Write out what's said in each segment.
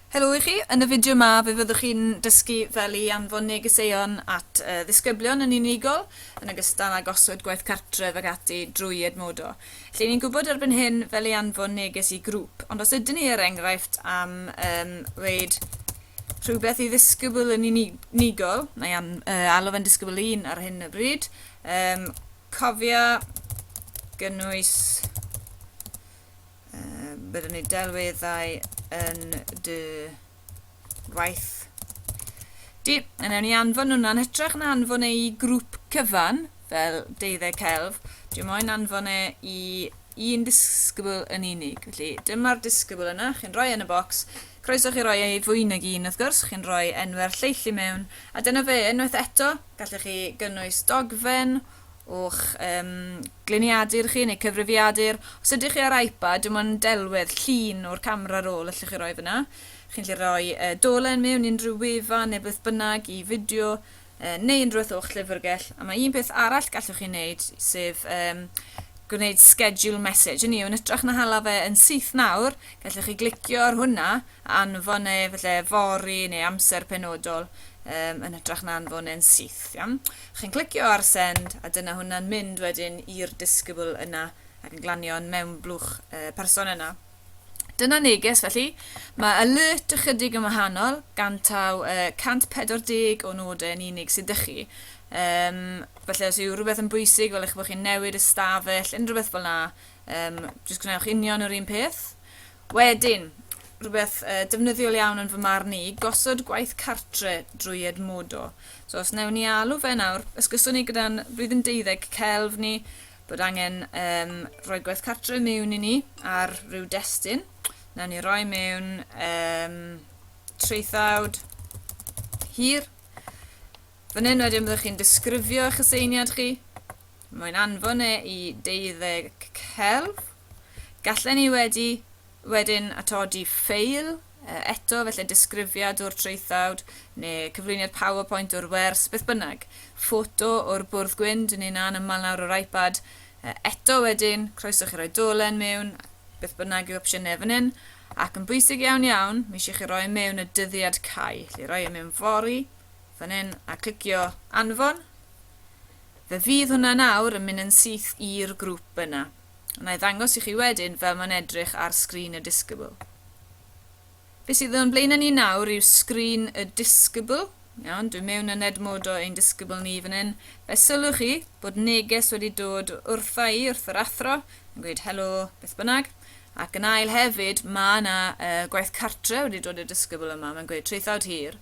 Helo I chi, yn y fideo yma fe fyddwch chi'n dysgu fel I anfon negeseuon at ddisgyblion yn unigol yn ogystal â gosod gwaith cartref ag ati drwy edmodo. Lle ni'n gwybod erbyn hyn fel I anfon neges I grŵp, ond os ydyn ni enghraifft am weid rhywbeth I ddisgybl yn unigol, neu alw fe'n disgybl 1 ar hyn y bryd, cofia gynnwys byddwn ni delweddau yn dy gwaith. Yn ewn ni anfon hwnna'n hytrach na anfon I grŵp cyfan, fel 12 celf, dwi'n moyn anfon I un disgybl yn unig. Felly, dyma'r disgybl yna, chi'n rhoi yn y bocs, croeso chi roi fwy nag un wrth gwrs, chi'n rhoi enwau'r lleill I mewn, a dyna fe, unwaith eto, gallwch chi gynnwys dogfen, o'ch gliniadur chi neu cyfrifiadur. Os ydych chi ar iPad, dim ond delwedd llun o'r camera rôl allwch chi roi fyna. Chi'n gallu rhoi dolen mewn unrhyw wefan neu beth bynnag I fideo neu unrhyw o'ch llyfrgell. A mae un peth arall gallwch chi wneud sef gwneud schedule message. Yn ytrach na hala fe yn syth nawr, gallwch chi glicio ar hwnna a anfon falle fori neu amser penodol yn hytrach na anfon e'n syth. Chi'n clicio ar send a dyna hwnna'n mynd wedyn i'r disgybl yna ac yn glanio yn mewn blwch person yna. Dyna neges felly. Mae alert ychydig yn wahanol gan taw 140 o nodau yn unig sydd ydych chi. Felly os yw rhywbeth yn bwysig fel eich bod chi'n newid ystafell, unrhyw beth fel yna, jyst gwnewch union yr un peth. Wedyn, rhywbeth defnyddiol iawn yn fy marn I, gosod gwaith cartre drwy edmodo. So os newn ni alw fe nawr, ysgyswn ni gyda'n blwyddyn 12 celf ni, bod angen rhoi gwaith cartre mewn I ni ar ryw destun. Newn ni roi mewn treithawd hir. Fan hyn wedyn byddwch chi'n disgrifio eich aseiniad chi. Mae'n anfon I 12 celf. Gallen ni wedyn atodi ffeil, eto felly disgrifiad o'r treithawd, neu cyflwyniad PowerPoint o'r wers, beth bynnag. Ffoto o'r bwrdd gwyn, dyn ni'n anaml nawr o'r iPad. Eto wedyn, croeso chi roi dolen mewn, beth bynnag yw opsiynau fan hyn. Ac yn bwysig iawn iawn, mi eisiau chi roi mewn y dyddiad cau. Felly roi mewn fori, fan hyn, a clicio anfon. Fe fydd hwnna nawr yn mynd yn syth i'r grŵp yna. Yna I ddangos I chi wedyn fel mae'n edrych ar sgrin y disgybl. Be sydd o'n blaen ni nawr yw sgrin y disgybl. Iawn, dwi'n mewn yn edmodo ein disgybl ni fan hyn. Fe sylwch chi bod neges wedi dod wrtha I, wrth yr athro, yn gweud helo, beth bynnag. Ac yn ail hefyd, mae yna gwaith cartre wedi dod i'r disgybl yma, mae'n gweud treithawd hir.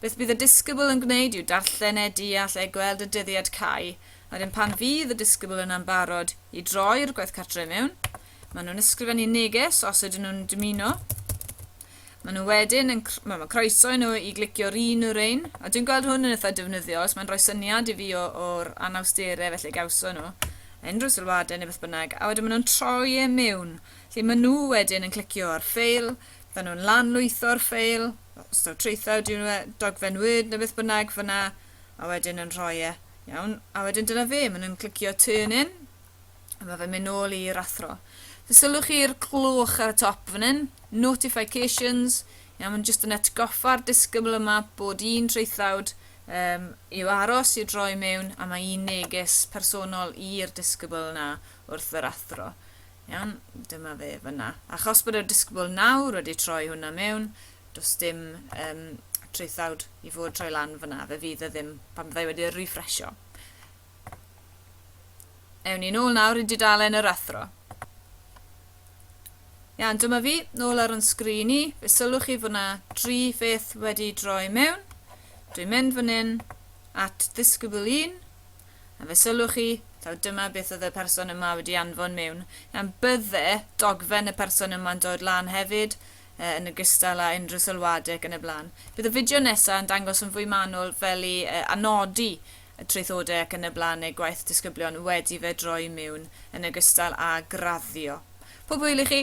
Beth bydd y disgybl yn gwneud yw darllen deall gweld y dyddiad cau. Wedyn pan fydd y disgybl yna'n barod I droi'r gwaith cartre mewn, maen nhw'n ysgrifennu neges os ydyn nhw'n dymuno. Maen nhw wedyn, mae croeso I nhw I glicio'r un o'r ein, a dwi'n gweld hwn yn eitha defnyddiol, os mae'n rhoi syniad I fi o'r anawsterau felly gawso nhw, unrhyw sylwadau neu beth bynnag, a wedyn maen nhw'n troi mewn, lle maen nhw wedyn yn clicio ar ffeil, maen nhw'n lanlwytho'r ffeil, os taw treithawd yw'n dogfen Word neu beth bynnag fyna, a wedyn yn rhoi Iawn, a wedyn dyna fe, maen nhw'n clicio turn in, a mae fe'n mynd nôl i'r athro. Fe sylwch chi'r cloch ar y top fan hyn, notifications, iawn, mae'n jyst yn atgoffa'r disgybl yma bod un treithawd i'w aros I droi mewn, a mae un neges personol i'r disgybl yna wrth yr athro. Iawn, dyma fe fyna. Achos bod y disgybl nawr wedi troi hwnna mewn, does dim treithawd I fod troi lan fyna, fe fydd ddim pan byddai wedi refresio. Ewn ni nôl nawr I dudalen yr athro. Iawn, dyma fi, nôl ar yn sgrin I, fe sylwch chi fod yna 3 pheth wedi droi mewn. Dwi'n mynd fan hyn at ddisgybl 1, a fe sylwch chi, taw dyma beth oedd y person yma wedi anfon mewn. Iawn, bydde dogfen y person yma'n dod lan hefyd, yn ogystal â unrhyw sylwadau yn y blaen. Bydd y fideo nesaf yn dangos yn fwy manwl fel I anodi y treithodau ac yn y blaen neu gwaith disgyblion wedi fe droi mewn yn ogystal â graddio. Pob hwyl I chi!